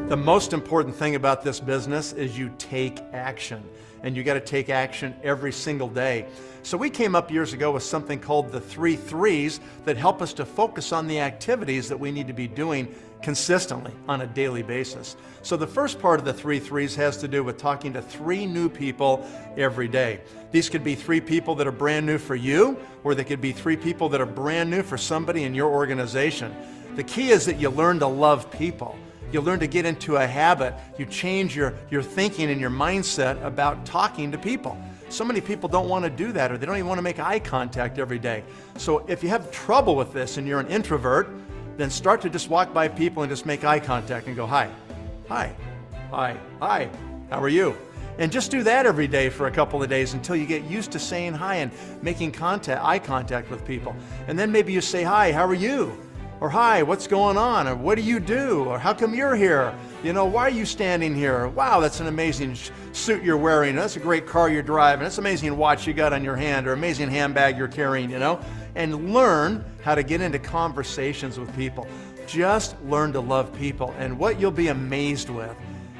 The most important thing about this business is you take action, and you got to take action every single day. So we came up years ago with something called the 3 3s that help us to focus on the activities that we need to be doing consistently on a daily basis. So the first part of the 3 3s has to do with talking to 3 new people every day. These could be 3 people that are brand new for you, or they could be 3 people that are brand new for somebody in your organization. The key is that you learn to love people. You learn to get into a habit. You change your thinking and your mindset about talking to people. So many people don't want to do that, or they don't even want to make eye contact every day. So if you have trouble with this and you're an introvert, then start to just walk by people and just make eye contact and go, hi, hi, hi, hi, how are you? And just do that every day for a couple of days until you get used to saying hi and making eye contact with people. And then maybe you say, hi, how are you? Or hi, what's going on? Or what do you do? Or how come you're here? You know, why are you standing here? Wow, that's an amazing suit you're wearing. That's a great car you're driving. That's an amazing watch you got on your hand, or amazing handbag you're carrying, you know? And learn how to get into conversations with people. Just learn to love people. And what you'll be amazed with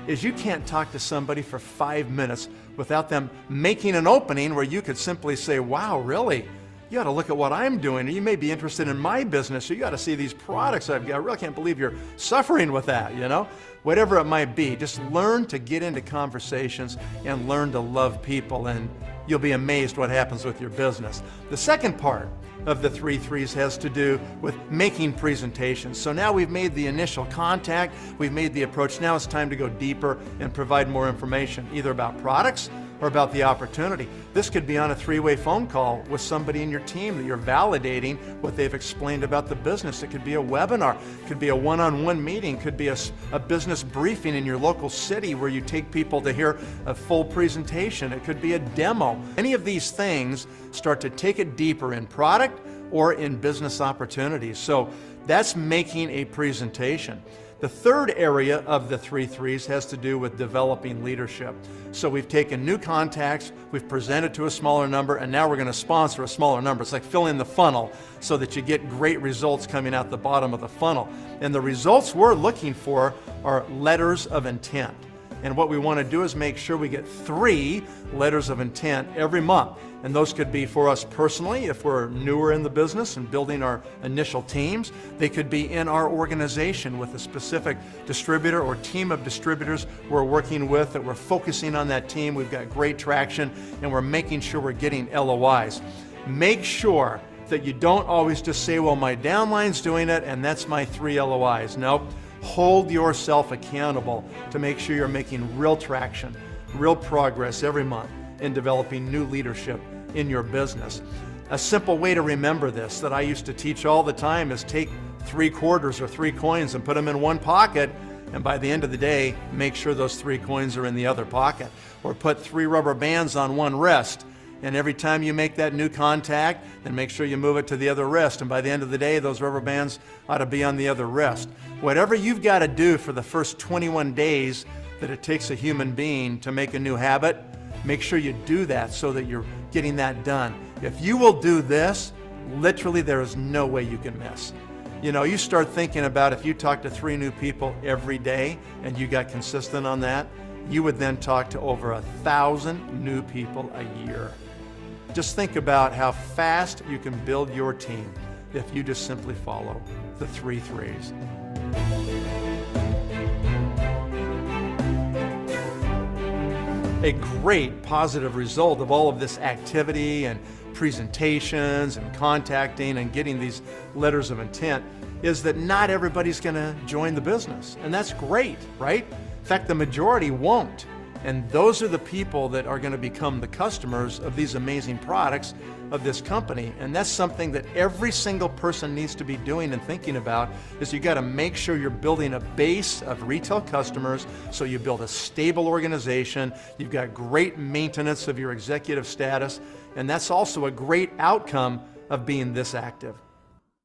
is you can't talk to somebody for 5 minutes without them making an opening where you could simply say, wow, really? You ought to look at what I'm doing, or you may be interested in my business, or you got to see these products I've got. I really can't believe you're suffering with that, you know? Whatever it might be, just learn to get into conversations and learn to love people, and you'll be amazed what happens with your business. The second part of the 3 3s has to do with making presentations. So now we've made the initial contact, we've made the approach. Now it's time to go deeper and provide more information, either about products or about the opportunity. This could be on a 3-way phone call with somebody in your team that you're validating what they've explained about the business. It could be a webinar, it could be a one-on-one meeting, it could be a business briefing in your local city where you take people to hear a full presentation. It could be a demo. Any of these things start to take it deeper in product or in business opportunities. So that's making a presentation. The third area of the 3 3s has to do with developing leadership. So we've taken new contacts, we've presented to a smaller number, and now we're going to sponsor a smaller number. It's like filling the funnel so that you get great results coming out the bottom of the funnel. And the results we're looking for are letters of intent. And what we want to do is make sure we get 3 letters of intent every month. And those could be for us personally, if we're newer in the business and building our initial teams. They could be in our organization with a specific distributor or team of distributors we're working with, that we're focusing on that team. We've got great traction, and we're making sure we're getting LOIs. Make sure that you don't always just say, well, my downline's doing it, and that's my 3 LOIs. Nope. Hold yourself accountable to make sure you're making real traction, real progress every month in developing new leadership in your business. A simple way to remember this that I used to teach all the time is take 3 quarters or 3 coins and put them in one pocket, and by the end of the day, make sure those 3 coins are in the other pocket. Or put 3 rubber bands on one wrist, and every time you make that new contact, then make sure you move it to the other wrist, and by the end of the day, those rubber bands ought to be on the other wrist. Whatever you've got to do for the first 21 days that it takes a human being to make a new habit, make sure you do that so that you're getting that done. If you will do this, literally there is no way you can miss. You know, you start thinking about if you talk to 3 new people every day and you got consistent on that, you would then talk to over 1,000 new people a year. Just think about how fast you can build your team if you just simply follow the 3 3s. A great positive result of all of this activity and presentations and contacting and getting these letters of intent is that not everybody's going to join the business. And that's great, right? In fact, the majority won't. And those are the people that are going to become the customers of these amazing products of this company. And that's something that every single person needs to be doing and thinking about, is you got to make sure you're building a base of retail customers so you build a stable organization, you've got great maintenance of your executive status, and that's also a great outcome of being this active.